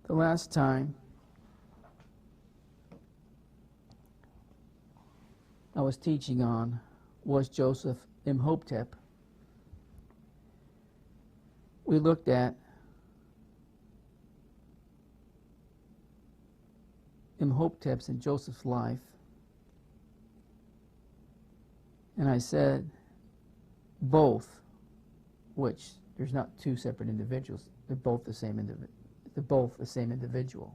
The last time I was teaching on was Joseph Imhotep. We looked at Imhotep's and Joseph's life, and I said both, which there's not two separate individuals, they're both the same individual.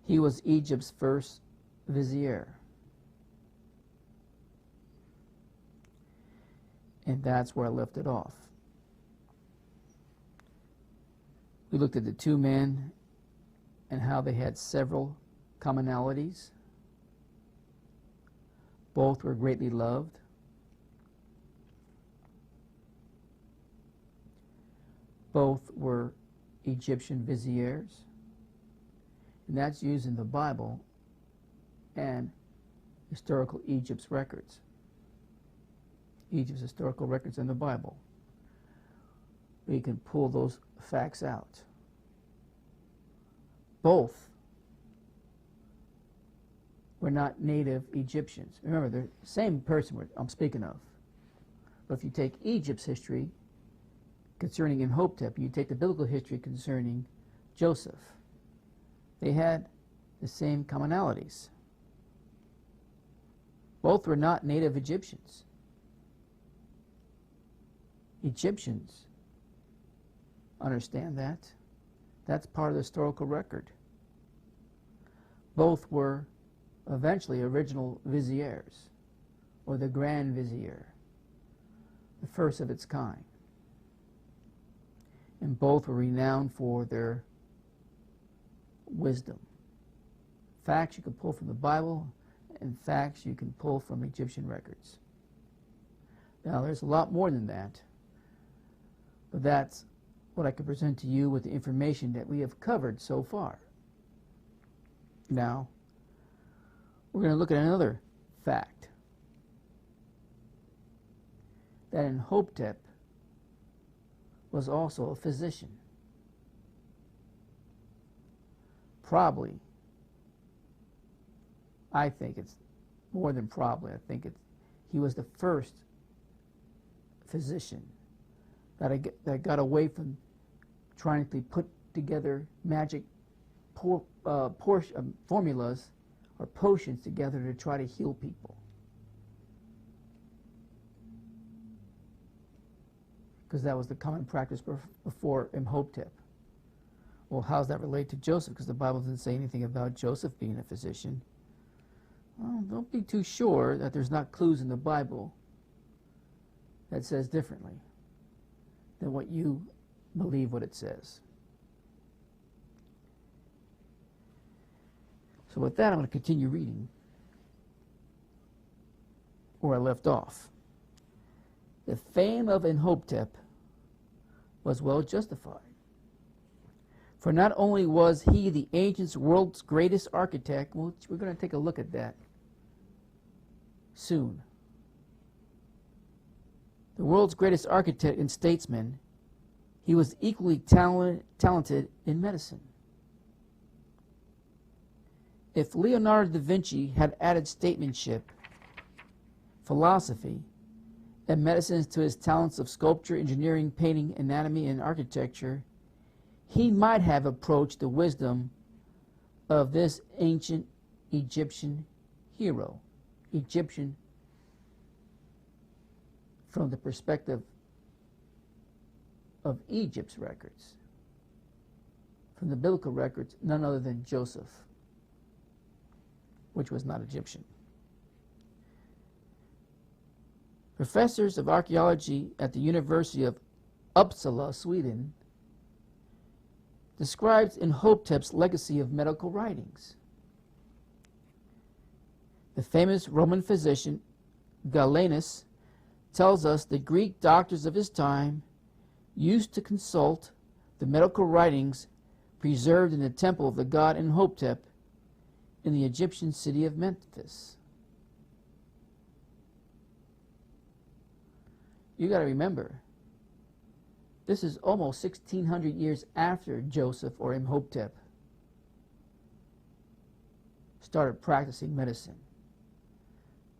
He was Egypt's first vizier, and that's where I left it off. We looked at the two men and how they had several commonalities. Both were greatly loved. Both were Egyptian viziers, and that's used in the Bible and historical Egypt's records. Egypt's historical records in the Bible. We can pull those facts out. Both were not native Egyptians. Remember, they're the same person I'm speaking of. But if you take Egypt's history concerning Imhotep, you take the biblical history concerning Joseph, they had the same commonalities. Both were not native Egyptians. Egyptians understand that. That's part of the historical record. Both were eventually original viziers, or the grand vizier, the first of its kind. And both were renowned for their wisdom. Facts you can pull from the Bible, and facts you can pull from Egyptian records. Now, there's a lot more than that, but that's what I can present to you with the information that we have covered so far. Now, we're going to look at another fact, that Imhotep was also a physician. Probably, I think it's more than probably, I think he was the first physician that got away from trying to put together magic formulas or potions together to try to heal people. Because that was the common practice before Imhotep. Well, how does that relate to Joseph? Because the Bible doesn't say anything about Joseph being a physician. Well, don't be too sure that there's not clues in the Bible that says differently than what you believe what it says. So with that, I'm going to continue reading where I left off. The fame of Imhotep was well justified. For not only was he the ancient world's greatest architect, well, we're going to take a look at that soon. The world's greatest architect and statesman, he was equally talented in medicine. If Leonardo da Vinci had added statesmanship, philosophy, and medicine to his talents of sculpture, engineering, painting, anatomy, and architecture, he might have approached the wisdom of this ancient Egyptian hero. Egyptian from the perspective of Egypt's records. From the biblical records, none other than Joseph, which was not Egyptian. Professors of archaeology at the University of Uppsala, Sweden, describes Imhotep's legacy of medical writings. The famous Roman physician Galenus tells us the Greek doctors of his time used to consult the medical writings preserved in the temple of the god Imhotep in the Egyptian city of Memphis. You got to remember This is almost 1,600 years after Joseph or Imhotep started practicing medicine.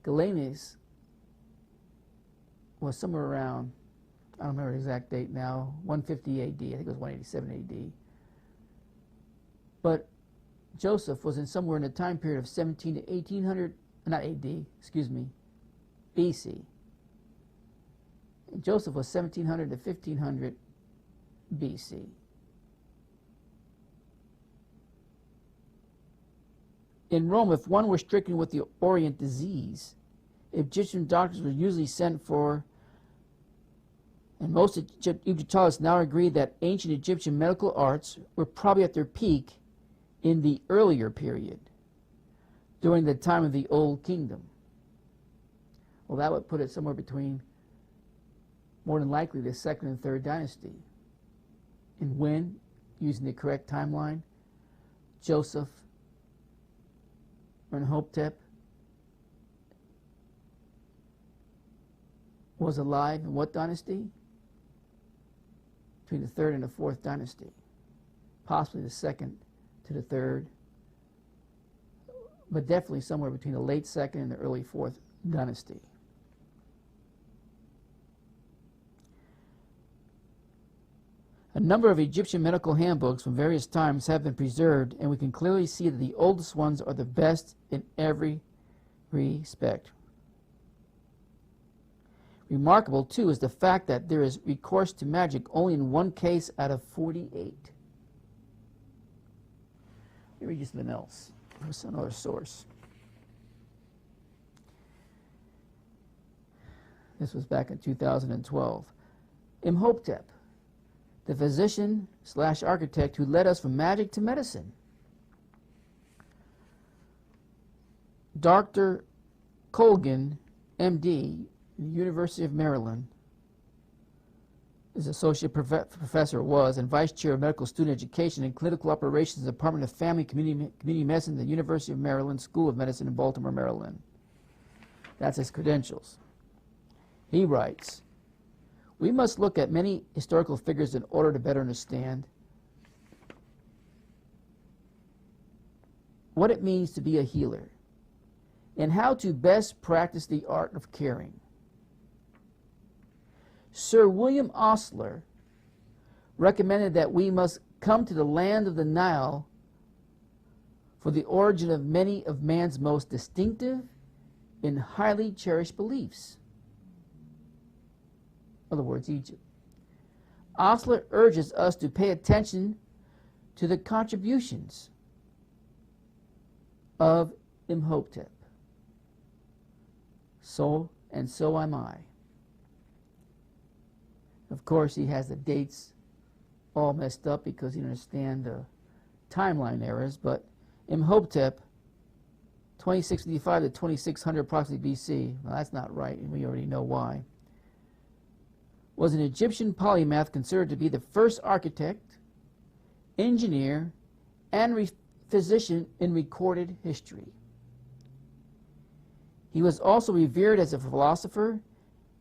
Galenius was somewhere around, I don't remember the exact date now, 150 AD. I think it was 187 AD. But Joseph was in somewhere in the time period of 17 to 1800, not AD, excuse me, BC. And Joseph was 1700 to 1500 BC. In Rome, if one were stricken with the Orient disease, Egyptian doctors were usually sent for, and most Egyptologists now agree that ancient Egyptian medical arts were probably at their peak in the earlier period, during the time of the Old Kingdom. Well, that would put it somewhere between, more than likely, the 2nd and 3rd dynasty. And when, using the correct timeline, Joseph or Imhotep was alive in what dynasty? Between the 3rd and the 4th dynasty. Possibly the 2nd to the 3rd, but definitely somewhere between the late 2nd and the early 4th dynasty. A number of Egyptian medical handbooks from various times have been preserved, and we can clearly see that the oldest ones are the best in every respect. Remarkable, too, is the fact that there is recourse to magic only in one case out of 48. Let me read you something else. There's another source. This was back in 2012. Imhotep, the physician/architect who led us from magic to medicine. Dr. Colgan, MD, University of Maryland, is associate professor, and vice chair of medical student education and clinical operations in the Department of Family Community Medicine at the University of Maryland School of Medicine in Baltimore, Maryland. That's his credentials. He writes, "We must look at many historical figures in order to better understand what it means to be a healer and how to best practice the art of caring. Sir William Osler recommended that we must come to the land of the Nile for the origin of many of man's most distinctive and highly cherished beliefs." In other words, Egypt. Osler urges us to pay attention to the contributions of Imhotep. So am I. Of course, he has the dates all messed up because he didn't understand the timeline errors, but Imhotep, 2655 to 2600 approximately BC, well, that's not right, and we already know why, was an Egyptian polymath considered to be the first architect, engineer, and physician in recorded history. He was also revered as a philosopher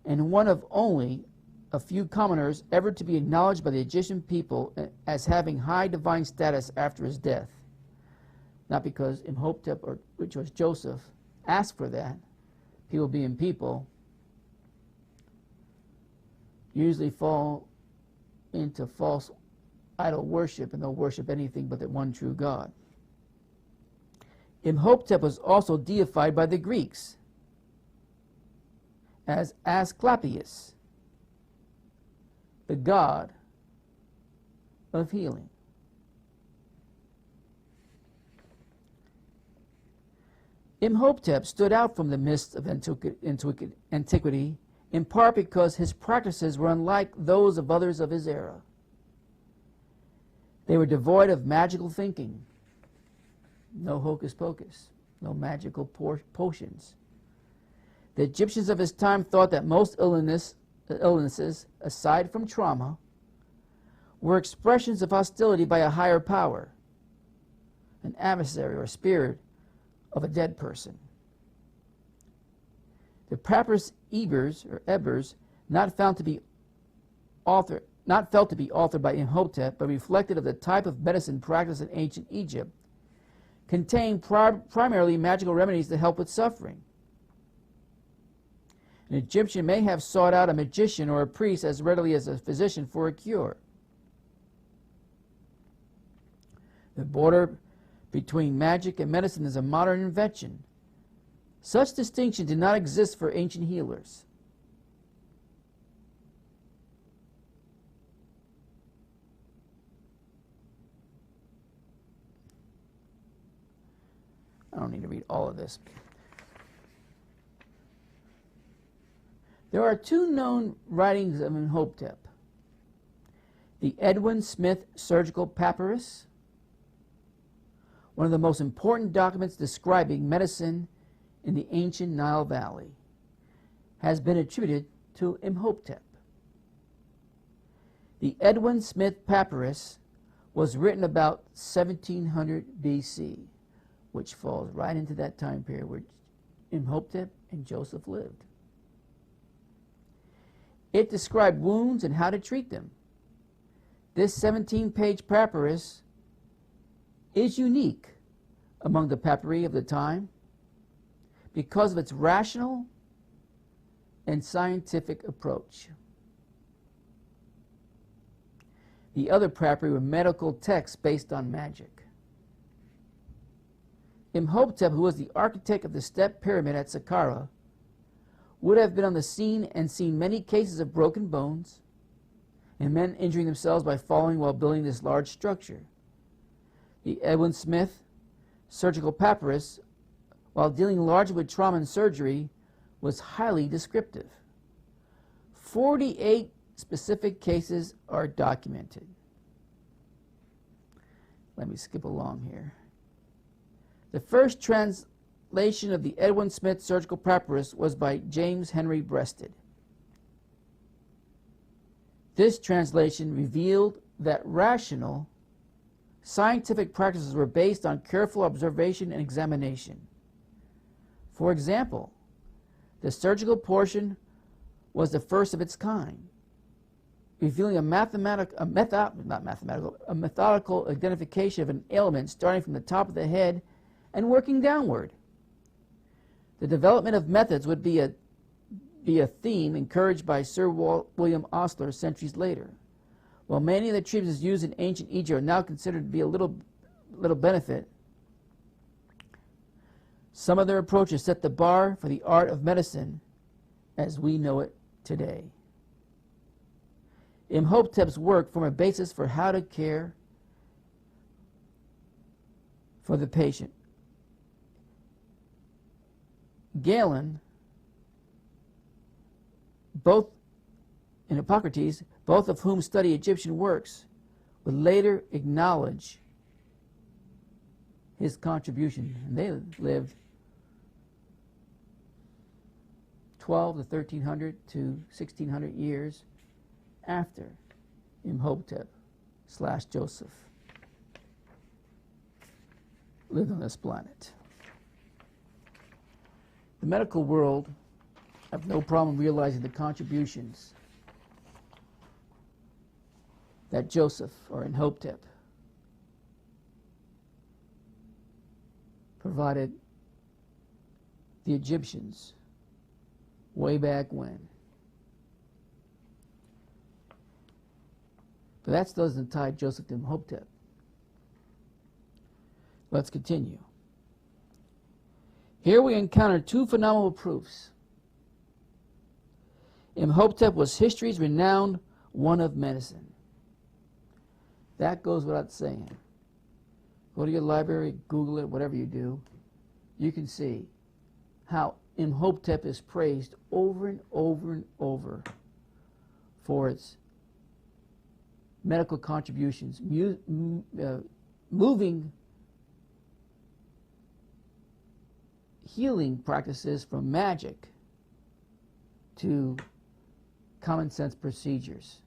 and one of only a few commoners ever to be acknowledged by the Egyptian people as having high divine status after his death. Not because Imhotep, or which was Joseph, asked for that. People being people usually fall into false idol worship, and they'll worship anything but the one true God. Imhotep was also deified by the Greeks as Asclepius, the god of healing. Imhotep stood out from the mists of antiquity in part because his practices were unlike those of others of his era. They were devoid of magical thinking, no hocus pocus, no magical potions. The Egyptians of his time thought that most illnesses, aside from trauma, were expressions of hostility by a higher power, an adversary or spirit of a dead person. The Papyrus Ebers, not found to be not felt to be authored by Imhotep, but reflected of the type of medicine practiced in ancient Egypt, contained primarily magical remedies to help with suffering. An Egyptian may have sought out a magician or a priest as readily as a physician for a cure. The border between magic and medicine is a modern invention. Such distinction did not exist for ancient healers. I don't need to read all of this. There are two known writings of Imhotep: the Edwin Smith Surgical Papyrus, one of the most important documents describing medicine in the ancient Nile Valley, has been attributed to Imhotep. The Edwin Smith Papyrus was written about 1700 BC, which falls right into that time period where Imhotep and Joseph lived. It described wounds and how to treat them. This 17-page papyrus is unique among the papyri of the time because of its rational and scientific approach. The other papyri were medical texts based on magic. Imhotep, who was the architect of the step pyramid at Saqqara, would have been on the scene and seen many cases of broken bones and men injuring themselves by falling while building this large structure. The Edwin Smith Surgical Papyrus, while dealing largely with trauma and surgery, was highly descriptive. 48 specific cases are documented. Let me skip along here. The first translation of the Edwin Smith Surgical Papyrus was by James Henry Breasted. This translation revealed that rational, scientific practices were based on careful observation and examination. For example, the surgical portion was the first of its kind, revealing a methodical identification of an ailment starting from the top of the head and working downward. The development of methods would be a theme encouraged by Sir William Osler centuries later. While many of the treatments used in ancient Egypt are now considered to be a little benefit, some of their approaches set the bar for the art of medicine as we know it today. Imhotep's work formed a basis for how to care for the patient. Galen, and Hippocrates, both of whom study Egyptian works, would later acknowledge his contribution. And they lived 12 to 1300 to 1600 years after Imhotep / Joseph lived on this planet. The medical world have no problem realizing the contributions that Joseph or Imhotep provided the Egyptians way back when. But that doesn't tie Joseph to Imhotep. Let's continue. Here we encounter two phenomenal proofs. Imhotep was history's renowned one of medicine. That goes without saying. Go to your library, Google it, whatever you do. You can see how Imhotep is praised over and over and over for its medical contributions, moving healing practices from magic to common sense procedures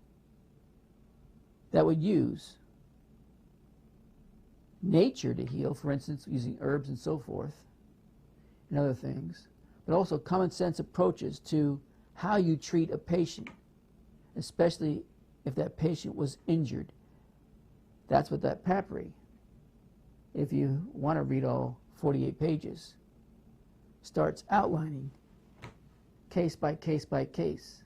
that would use nature to heal, for instance, using herbs and so forth, and other things, but also common sense approaches to how you treat a patient, especially if that patient was injured. That's what that papyri, if you want to read all 48 pages, starts outlining case by case by case,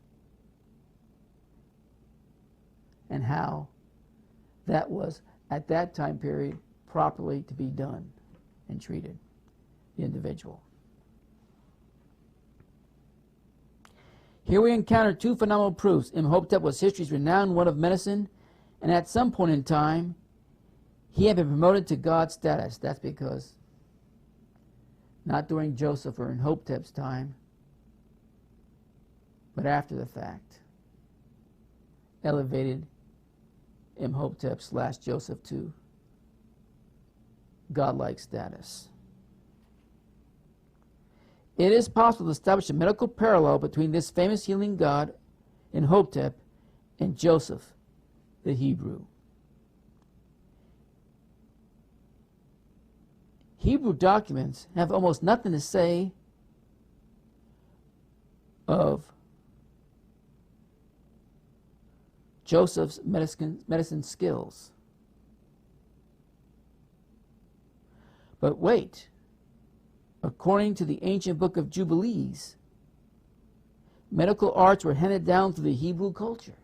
and how that was, at that time period, properly to be done and treated the individual. Here we encounter two phenomenal proofs. Imhotep was history's renowned one of medicine, and at some point in time, he had been promoted to God status. That's because, not during Joseph or Imhotep's time, but after the fact, elevated Imhotep/Joseph to godlike status. It is possible to establish a medical parallel between this famous healing god, Imhotep, and Joseph, the Hebrew. Hebrew documents have almost nothing to say of Joseph's medicine skills. But wait, according to the ancient book of Jubilees, medical arts were handed down through the Hebrew culture.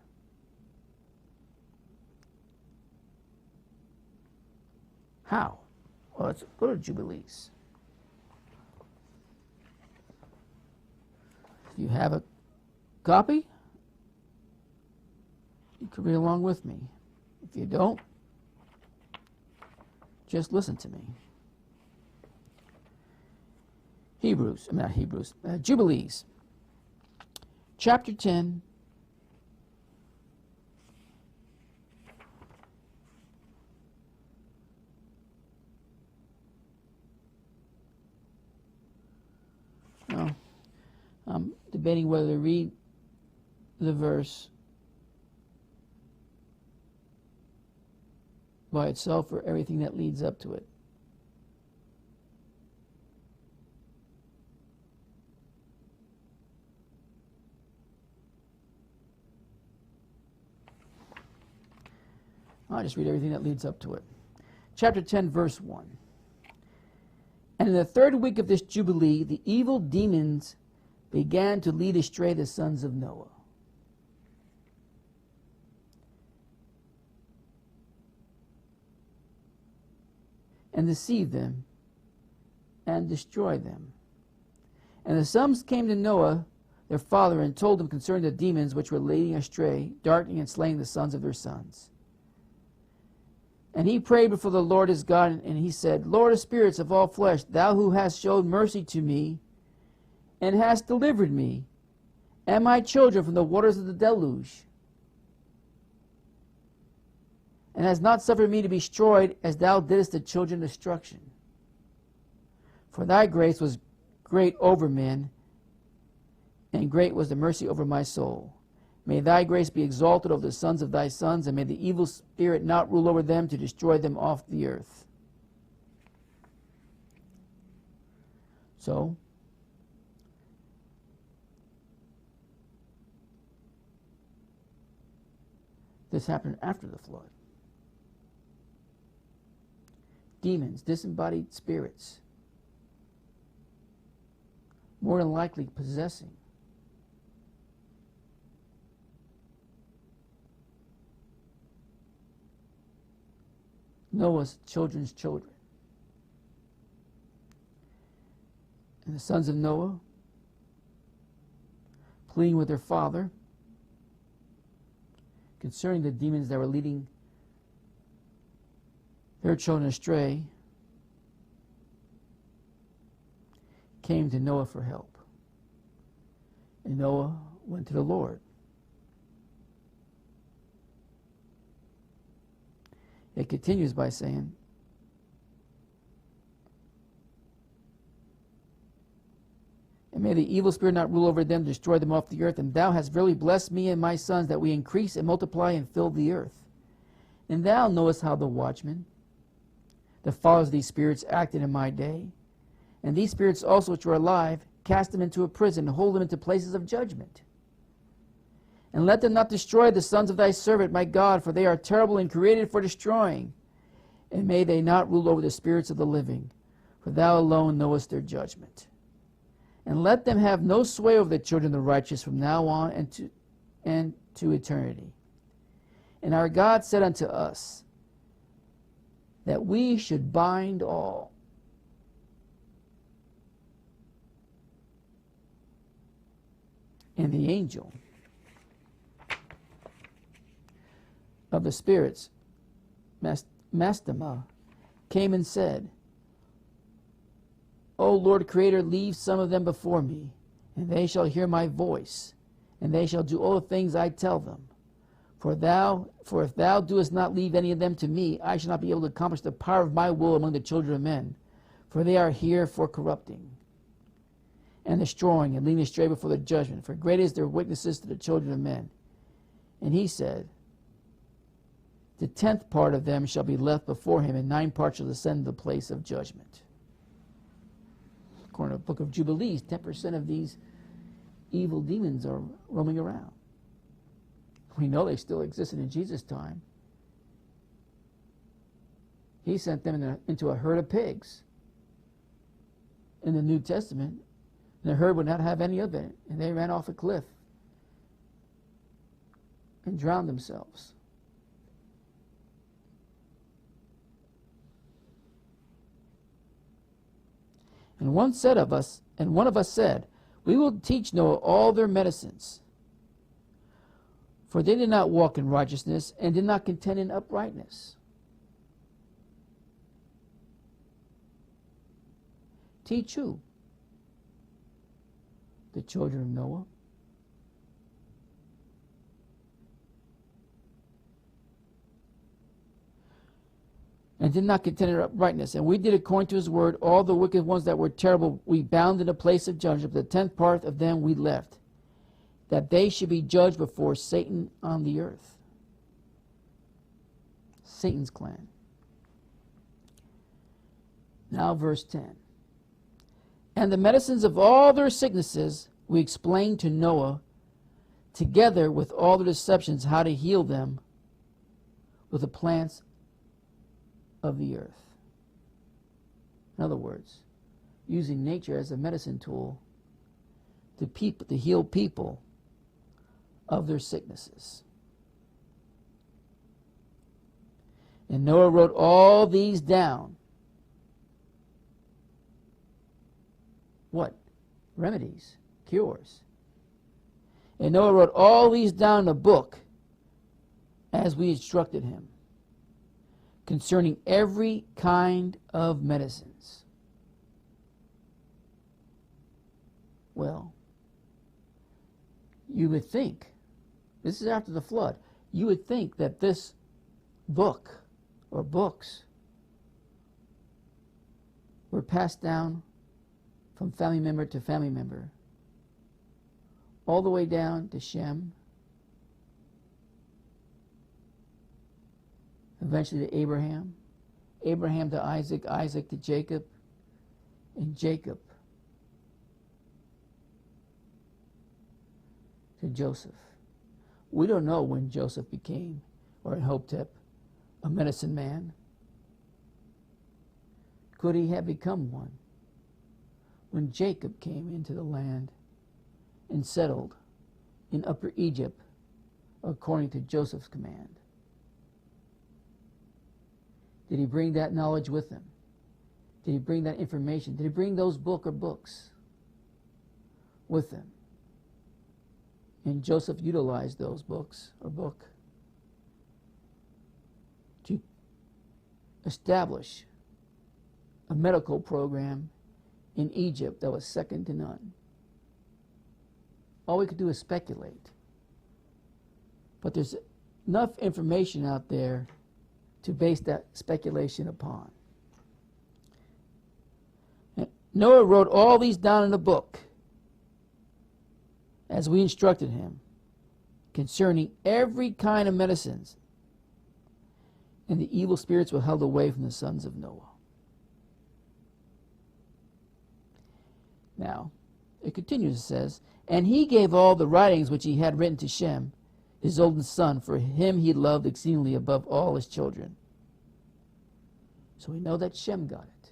How? Well, let's go to Jubilees. If you have a copy, you can read along with me. If you don't, just listen to me. Jubilees, chapter 10, well, I'm debating whether to read the verse by itself or everything that leads up to it. I'll just read everything that leads up to it. Chapter 10, verse 1. And in the third week of this Jubilee, the evil demons began to lead astray the sons of Noah. And deceive them and destroy them. And the sons came to Noah, their father, and told him concerning the demons which were leading astray, darkening and slaying the sons of their sons. And he prayed before the Lord his God, and he said, Lord of spirits of all flesh, thou who hast showed mercy to me, and hast delivered me, and my children from the waters of the deluge, and hast not suffered me to be destroyed as thou didst the children destruction. For thy grace was great over men, and great was the mercy over my soul. May thy grace be exalted over the sons of thy sons, and may the evil spirit not rule over them to destroy them off the earth. So, this happened after the flood. Demons, disembodied spirits, more than likely possessing Noah's children's children. And the sons of Noah, pleading with their father concerning the demons that were leading their children astray, came to Noah for help. And Noah went to the Lord. It continues by saying, and may the evil spirit not rule over them, destroy them off the earth. And thou hast verily blessed me and my sons, that we increase and multiply and fill the earth. And thou knowest how the watchmen, the fathers of these spirits, acted in my day. And these spirits also which were alive, cast them into a prison, and hold them into places of judgment. And let them not destroy the sons of thy servant, my God, for they are terrible and created for destroying. And may they not rule over the spirits of the living, for thou alone knowest their judgment. And let them have no sway over the children of the righteous from now on and to eternity. And our God said unto us, that we should bind all. And the angel of the spirits, Mastema, came and said, O Lord Creator, leave some of them before me, and they shall hear my voice, and they shall do all the things I tell them. For if thou doest not leave any of them to me, I shall not be able to accomplish the power of my will among the children of men, for they are here for corrupting, and destroying, and leading astray before the judgment, for great is their witnesses to the children of men. And he said, the 10th part of them shall be left before him, and 9 parts shall descend to the place of judgment. According to the book of Jubilees, 10% of these evil demons are roaming around. We know they still existed in Jesus' time. He sent them into a herd of pigs. In the New Testament, the herd would not have any of it, and they ran off a cliff and drowned themselves. And one of us said, we will teach Noah all their medicines. For they did not walk in righteousness and did not contend in uprightness. Teach who? The children of Noah. And did not contend in uprightness. And we did according to his word. All the wicked ones that were terrible we bound in a place of judgment. The 10th part of them we left, that they should be judged before Satan on the earth. Satan's clan. Now verse 10. And the medicines of all their sicknesses we explained to Noah, together with all the deceptions, how to heal them with the plants of the earth. In other words, using nature as a medicine tool to heal people of their sicknesses. And Noah wrote all these down. What? Remedies, cures. And Noah wrote all these down in a book as we instructed him, concerning every kind of medicines. Well, you would think, this is after the flood, you would think that this book or books were passed down from family member to family member, all the way down to Shem, eventually to Abraham, Abraham to Isaac, Isaac to Jacob, and Jacob to Joseph. We don't know when Joseph became, or Imhotep, a medicine man. Could he have become one when Jacob came into the land and settled in Upper Egypt according to Joseph's command? Did he bring that knowledge with him? Did he bring that information? Did he bring those books with him? And Joseph utilized those books or book to establish a medical program in Egypt that was second to none. All we could do is speculate. But there's enough information out there to base that speculation upon. Noah wrote all these down in a book as we instructed him, concerning every kind of medicines, and the evil spirits were held away from the sons of Noah. Now, it continues, it says, and he gave all the writings which he had written to Shem, his oldest son, for him he loved exceedingly above all his children. So we know that Shem got it.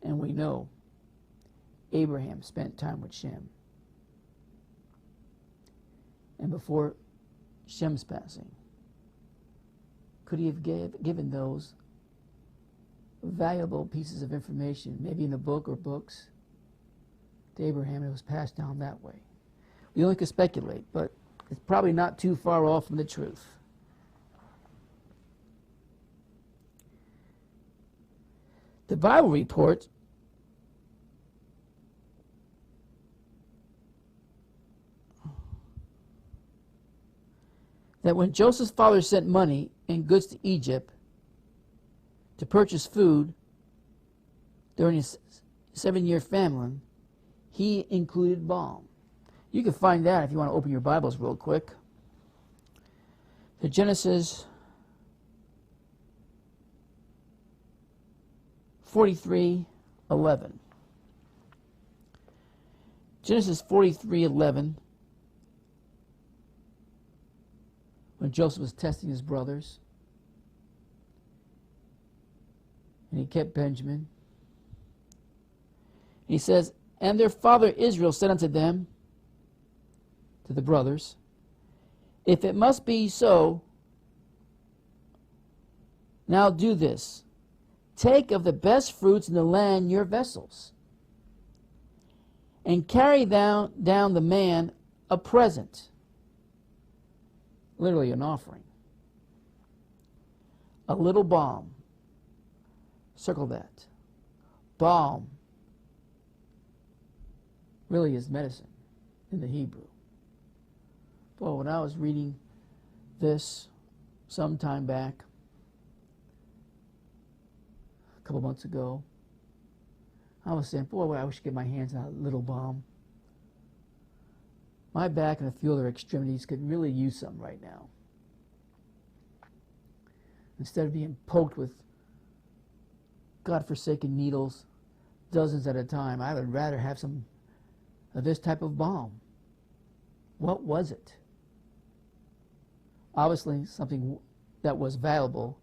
And we know Abraham spent time with Shem. And before Shem's passing, could he have given those valuable pieces of information, maybe in a book or books, to Abraham, and it was passed down that way? We only could speculate, but it's probably not too far off from the truth. The Bible reports that when Joseph's father sent money and goods to Egypt to purchase food during his 7-year famine, he included balm. You can find that if you want to open your Bibles real quick. To Genesis 43:11. Genesis 43:11. When Joseph was testing his brothers, and he kept Benjamin. He says, and their father Israel said unto them, to the brothers, if it must be so, now do this. Take of the best fruits in the land your vessels, and carry down the man a present, literally an offering, a little balm. Circle that. Balm really is medicine in the Hebrew. Boy, when I was reading this some time back, a couple months ago, I was saying, boy, I wish I could get my hands on a little balm. My back and a few other extremities could really use some right now. Instead of being poked with godforsaken needles, dozens at a time, I would rather have some of this type of balm. What was it? Obviously something that was valuable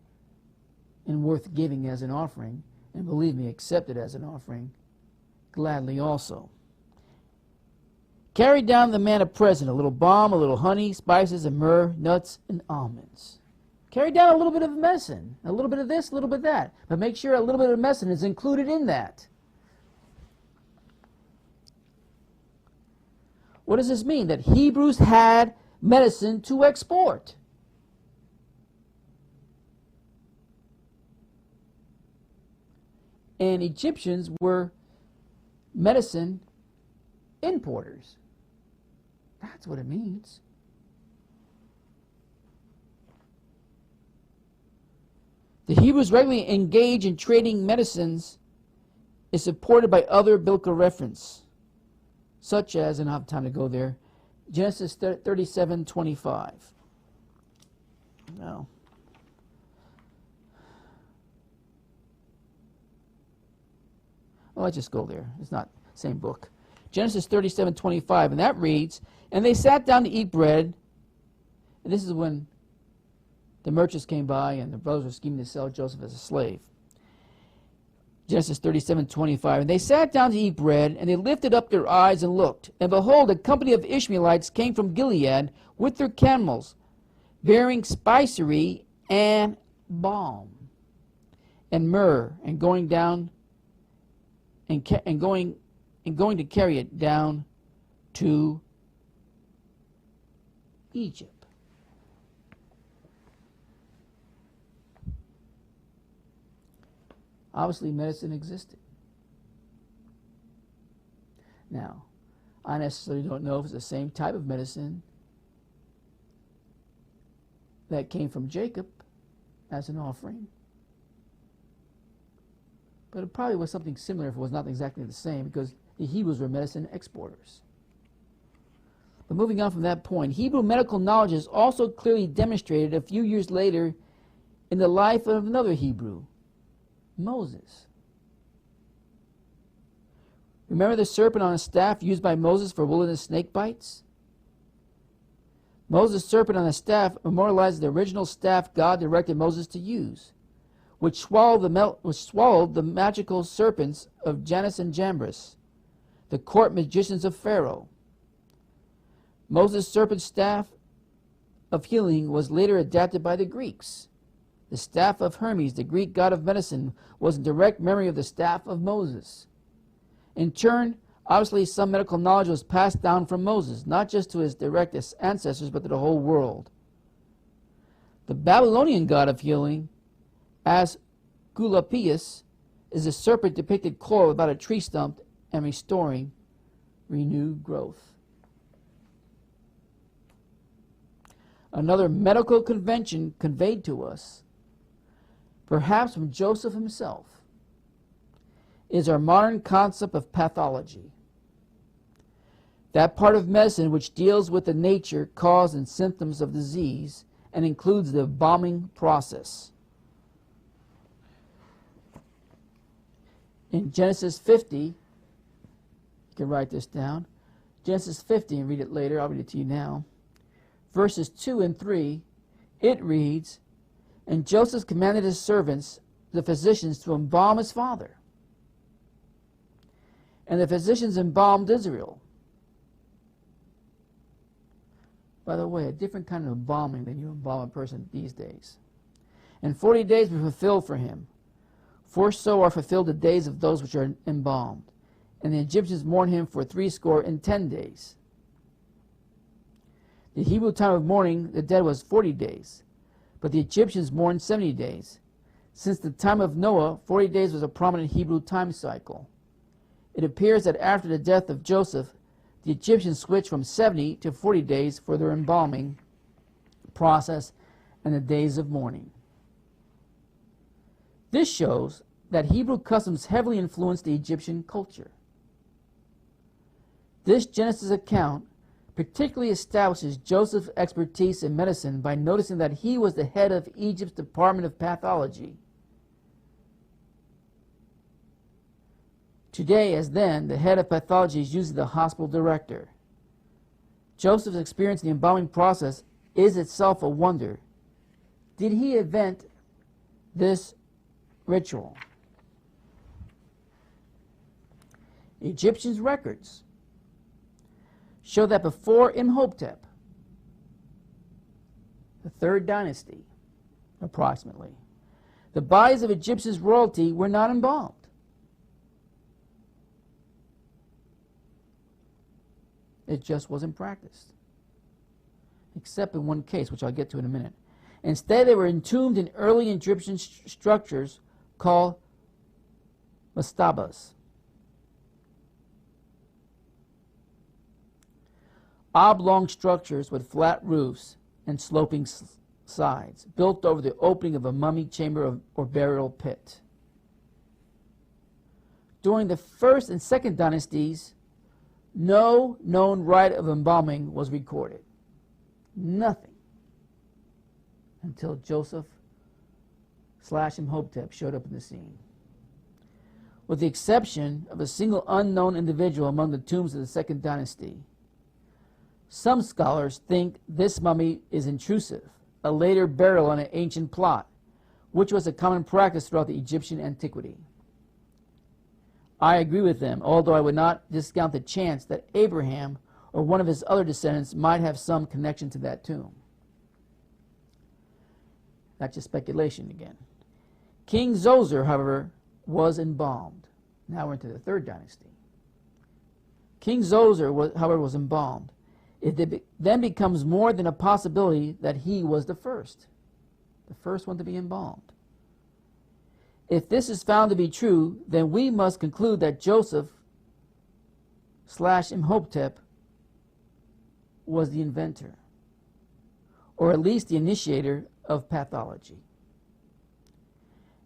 and worth giving as an offering, and believe me, accepted as an offering, gladly also. Carried down the man a present, a little balm, a little honey, spices, and myrrh, nuts, and almonds. Carry down a little bit of medicine, a little bit of this, a little bit of that, but make sure a little bit of medicine is included in that. What does this mean? That Hebrews had medicine to export. And Egyptians were medicine importers. That's what it means. The Hebrews regularly engage in trading medicines is supported by other biblical reference, such as, and I don't have time to go there, Genesis 37:25. No. Oh, let's just go there. It's not the same book. Genesis 37:25, and that reads, and they sat down to eat bread. And this is when the merchants came by and the brothers were scheming to sell Joseph as a slave. Genesis 37:25, and they sat down to eat bread, and they lifted up their eyes and looked. And behold, a company of Ishmaelites came from Gilead with their camels, bearing spicery and balm and myrrh, and going down and going to carry it down to Egypt. Obviously, medicine existed. Now, I necessarily don't know if it's the same type of medicine that came from Jacob as an offering. But it probably was something similar if it was not exactly the same, because the Hebrews were medicine exporters. But moving on from that point, Hebrew medical knowledge is also clearly demonstrated a few years later in the life of another Hebrew, Moses. Remember the serpent on a staff used by Moses for wilderness snake bites? Moses' serpent on a staff memorialized the original staff God directed Moses to use, which swallowed the magical serpents of Jannes and Jambres, the court magicians of Pharaoh. Moses' serpent staff of healing was later adapted by the Greeks. The staff of Hermes, the Greek god of medicine, was in direct memory of the staff of Moses. In turn, obviously some medical knowledge was passed down from Moses, not just to his direct ancestors, but to the whole world. The Babylonian god of healing, Asclepius, is a serpent depicted coiled about a tree stump and restoring renewed growth. Another medical convention conveyed to us, perhaps from Joseph himself, is our modern concept of pathology. That part of medicine which deals with the nature, cause, and symptoms of disease and includes the embalming process. In Genesis 50, you can write this down, Genesis 50 and read it later, I'll read it to you now. Verses 2 and 3, it reads, "And Joseph commanded his servants, the physicians, to embalm his father. And the physicians embalmed Israel." By the way, a different kind of embalming than you embalm a person these days. "And 40 days were fulfilled for him. For so are fulfilled the days of those which are embalmed. And the Egyptians mourned him for 70 days. The Hebrew time of mourning the dead was 40 days, but the Egyptians mourned 70 days. Since the time of Noah, 40 days was a prominent Hebrew time cycle. It appears that after the death of Joseph, the Egyptians switched from 70 to 40 days for their embalming process and the days of mourning. This shows that Hebrew customs heavily influenced the Egyptian culture. This Genesis account particularly establishes Joseph's expertise in medicine by noticing that he was the head of Egypt's Department of Pathology. Today, as then, the head of pathology is usually the hospital director. Joseph's experience in the embalming process is itself a wonder. Did he invent this ritual? Egyptians' records show that before Imhotep, the third dynasty, approximately, the bodies of Egyptians' royalty were not embalmed. It just wasn't practiced, except in one case, which I'll get to in a minute. Instead, they were entombed in early Egyptian structures called mastabas. Oblong structures with flat roofs and sloping sides, built over the opening of a mummy chamber or burial pit. During the first and second dynasties, no known rite of embalming was recorded. Nothing. Until Joseph/Imhotep showed up in the scene. With the exception of a single unknown individual among the tombs of the second dynasty, some scholars think this mummy is intrusive, a later burial on an ancient plot, which was a common practice throughout the Egyptian antiquity. I agree with them, although I would not discount the chance that Abraham or one of his other descendants might have some connection to that tomb. That's just speculation again. King Zoser, however, was embalmed. Now we're into the third dynasty. King Zoser, was embalmed. It then becomes more than a possibility that he was the first one to be embalmed. If this is found to be true, then we must conclude that Joseph/Imhotep was the inventor, or at least the initiator of pathology.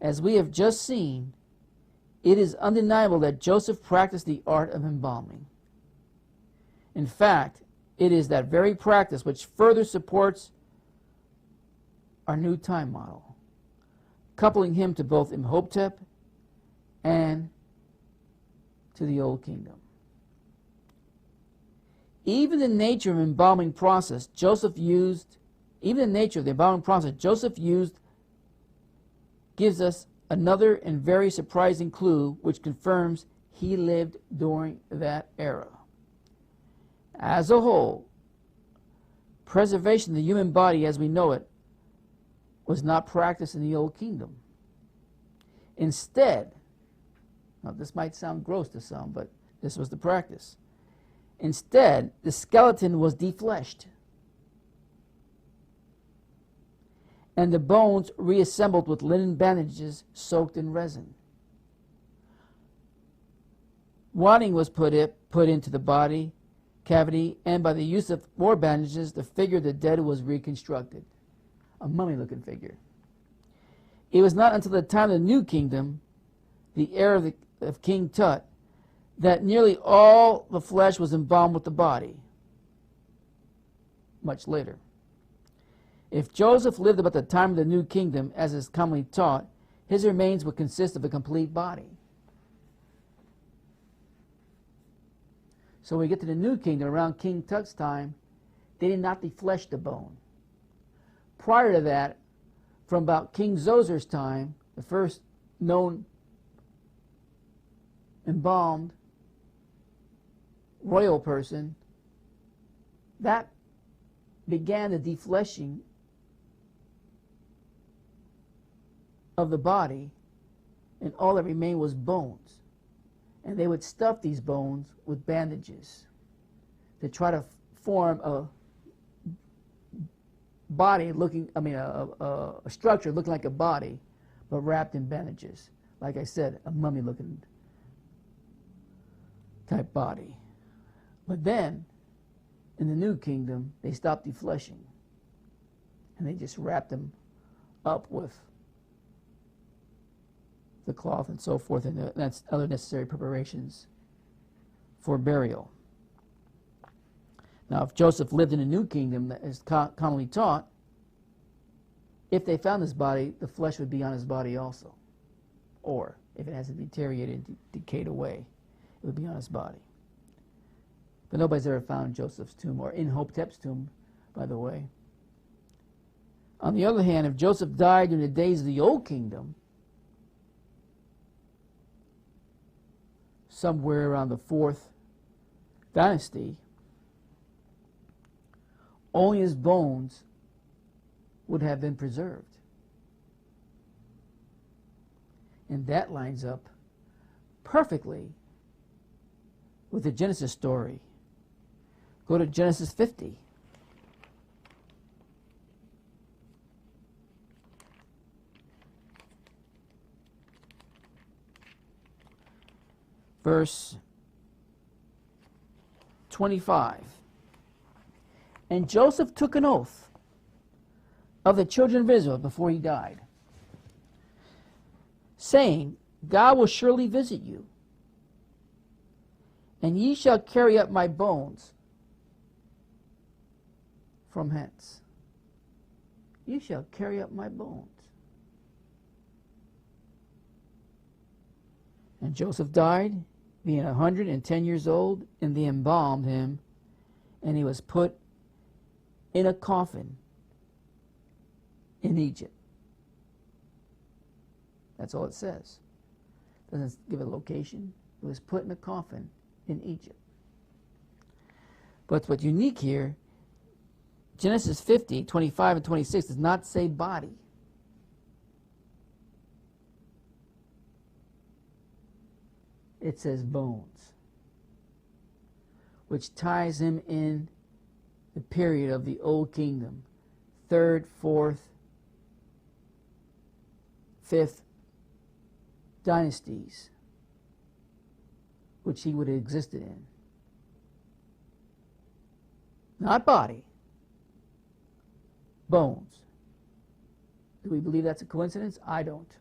As we have just seen, it is undeniable that Joseph practiced the art of embalming. In fact, it is that very practice which further supports our new time model, coupling him to both Imhotep and to the Old Kingdom. Even the nature of the embalming process Joseph used gives us another and very surprising clue which confirms he lived during that era. As a whole, preservation of the human body as we know it was not practiced in the Old Kingdom. Instead, now this might sound gross to some, but this was the practice. Instead, the skeleton was defleshed and the bones reassembled with linen bandages soaked in resin. Wadding was put into the body cavity, and by the use of more bandages, the figure of the dead was reconstructed. A mummy-looking figure. It was not until the time of the New Kingdom, the era of King Tut, that nearly all the flesh was embalmed with the body. Much later. If Joseph lived about the time of the New Kingdom, as is commonly taught, his remains would consist of a complete body. So when we get to the New Kingdom, around King Tut's time, they did not deflesh the bone. Prior to that, from about King Zozer's time, the first known embalmed royal person, that began the defleshing of the body, and all that remained was bones. And they would stuff these bones with bandages to try to form a body looking, a structure looking like a body, but wrapped in bandages. Like I said, a mummy-looking type body. But then, in the New Kingdom, they stopped defleshing, and they just wrapped them up with the cloth and so forth, and that's other necessary preparations for burial. Now, if Joseph lived in a New Kingdom, that is commonly taught, if they found his body, the flesh would be on his body also. Or, if it hasn't deteriorated and decayed away, it would be on his body. But nobody's ever found Joseph's tomb, or Imhotep's tomb, by the way. On the other hand, if Joseph died in the days of the Old Kingdom, somewhere around the 4th dynasty, only his bones would have been preserved. And that lines up perfectly with the Genesis story. Go to Genesis 50. Verse 25. And Joseph took an oath of the children of Israel before he died, saying, God will surely visit you, and ye shall carry up my bones from hence. You shall carry up my bones. And Joseph died, being 110 years old, and they embalmed him, and he was put in a coffin in Egypt. That's all it says. Doesn't give a location. It was put in a coffin in Egypt. But what's unique here, Genesis 50, 25 and 26 does not say body. It says bones, which ties him in the period of the Old Kingdom, 3rd, 4th, 5th dynasties, which he would have existed in. Not body, bones. Do we believe that's a coincidence? I don't.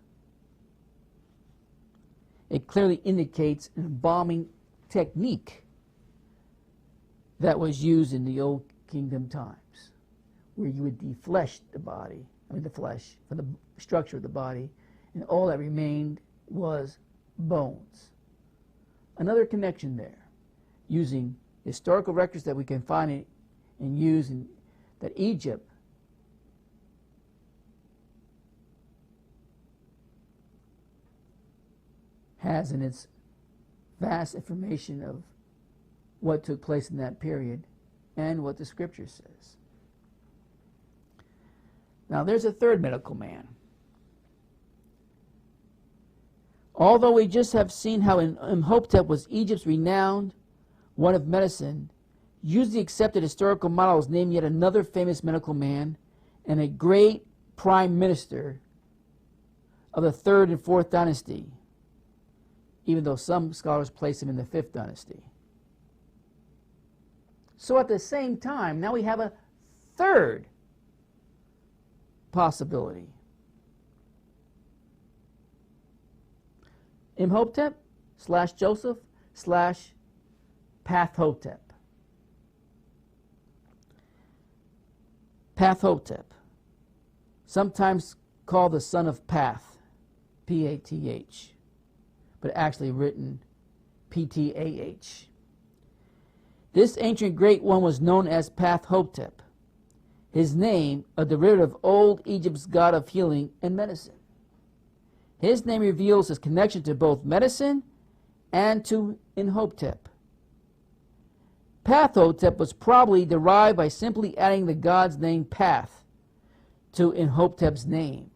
It clearly indicates an embalming technique that was used in the Old Kingdom times, where you would deflesh the body, the flesh, from the structure of the body, and all that remained was bones, another connection there, using historical records that we can find and use that Egypt has in its vast information of what took place in that period and what the scripture says. Now there's a third medical man. Although we just have seen how Imhotep was Egypt's renowned one of medicine, usually accepted historical models name yet another famous medical man and a great prime minister of the 3rd and 4th dynasty, even though some scholars place him in the 5th dynasty. So at the same time, now we have a third possibility. Imhotep / Joseph / Pathotep. Pathotep, sometimes called the son of Path, P-A-T-H, but actually written P-T-A-H. This ancient great one was known as Pathotep, his name a derivative of old Egypt's god of healing and medicine. His name reveals his connection to both medicine and to Imhotep. Pathotep was probably derived by simply adding the god's name Path to Imhotep's name.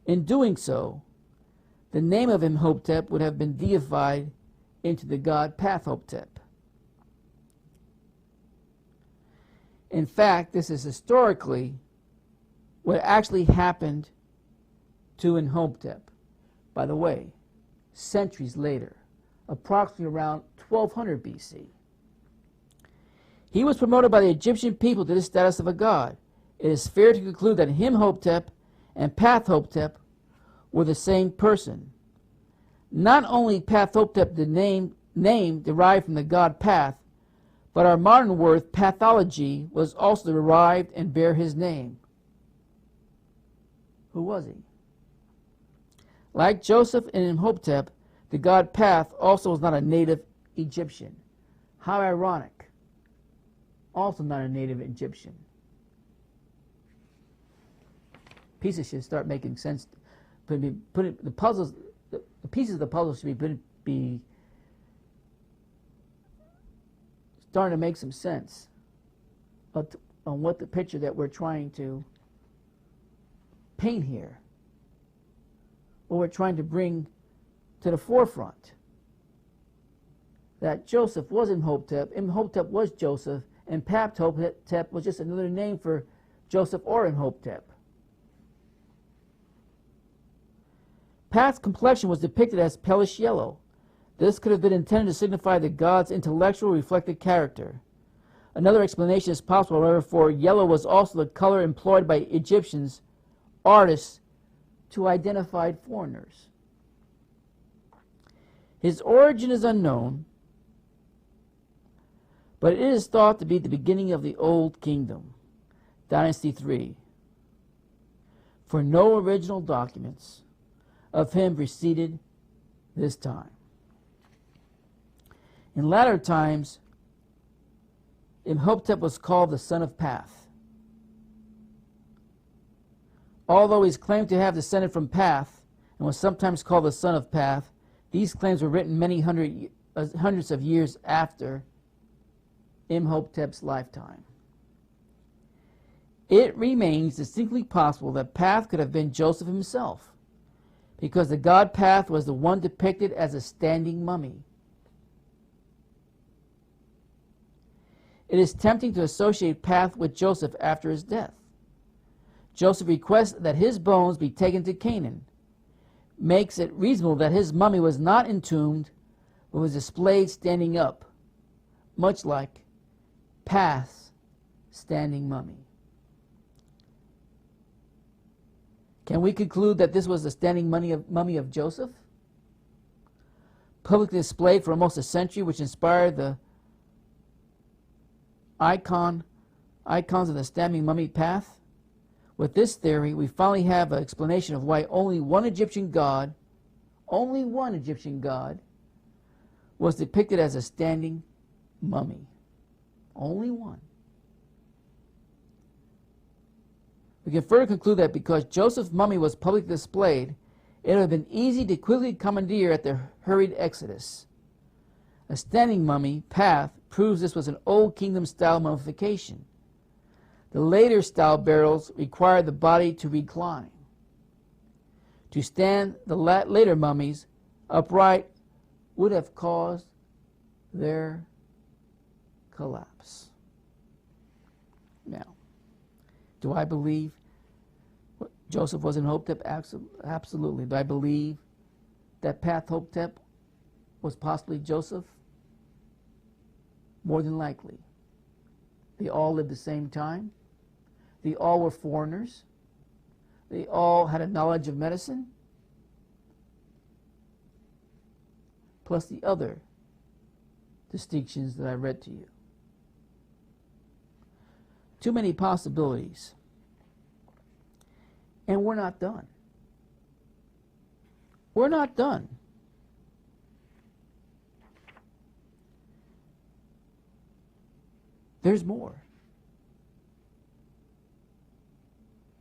In doing so, the name of Imhotep would have been deified into the god Pathotep. In fact, this is historically what actually happened to Imhotep. By the way, centuries later, approximately around 1200 BC. He was promoted by the Egyptian people to the status of a god. It is fair to conclude that Imhotep and Pathotep were the same person. Not only Pathotep, the name derived from the god Path, but our modern word pathology was also derived and bear his name. Who was he? Like Joseph and Imhotep, the god Path also was not a native Egyptian. How ironic. Also not a native Egyptian. Pieces should start making sense. The pieces of the puzzle should be starting to make some sense on what the picture that we're trying to paint here, what we're trying to bring to the forefront. That Joseph was Imhotep, Imhotep was Joseph, and Pathotep was just another name for Joseph or Imhotep. Path's complexion was depicted as palish yellow. This could have been intended to signify the god's intellectual reflected character. Another explanation is possible, however, for yellow was also the color employed by Egyptians, artists, to identify foreigners. His origin is unknown, but it is thought to be the beginning of the Old Kingdom, Dynasty 3. For no original documents of him preceded this time. In latter times, Imhotep was called the son of Path. Although he is claimed to have descended from Path and was sometimes called the son of Path, these claims were written many hundreds of years after Imhotep's lifetime. It remains distinctly possible that Path could have been Joseph himself, because the god Path was the one depicted as a standing mummy. It is tempting to associate Path with Joseph after his death. Joseph requests that his bones be taken to Canaan, makes it reasonable that his mummy was not entombed, but was displayed standing up, much like Path's standing mummy. Can we conclude that this was the standing mummy of Joseph, publicly displayed for almost a century, which inspired the icons of the standing mummy Path? With this theory, we finally have an explanation of why only one Egyptian god was depicted as a standing mummy. Only one. We can further conclude that because Joseph's mummy was publicly displayed, it would have been easy to quickly commandeer at the hurried exodus. A standing mummy path proves this was an Old Kingdom style mummification. The later style burials required the body to recline. To stand, the later mummies upright would have caused their collapse. Now, do I believe Joseph was Imhotep? Absolutely. Do I believe that Imhotep was possibly Joseph? More than likely. They all lived the same time. They all were foreigners. They all had a knowledge of medicine. Plus the other distinctions that I read to you. Too many possibilities. And we're not done. We're not done. There's more.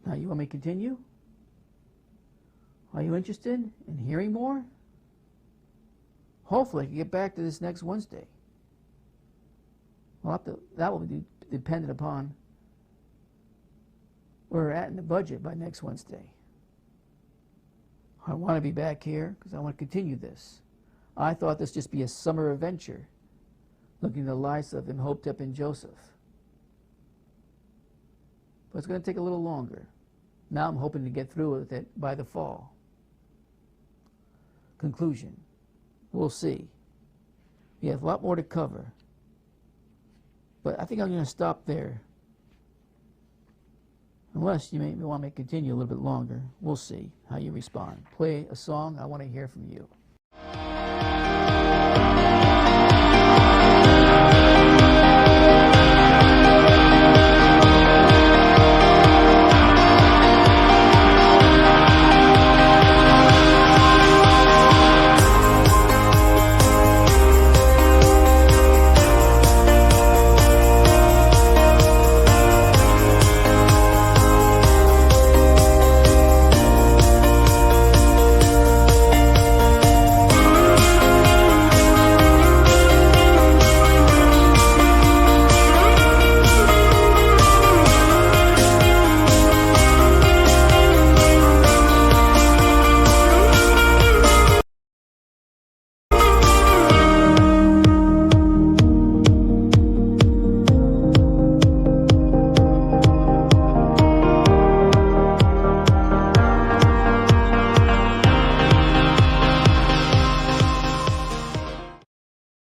Now, you want me to continue? Are you interested in hearing more? Hopefully, I can get back to this next Wednesday. That will be dependent upon where we're at in the budget by next Wednesday. I want to be back here because I want to continue this. I thought this just be a summer adventure, looking at the lives of Imhotep and Joseph. But it's going to take a little longer. Now I'm hoping to get through with it by the fall. Conclusion. We'll see. We have a lot more to cover. But I think I'm going to stop there. Unless you may want me to continue a little bit longer. We'll see how you respond. Play a song. I want to hear from you.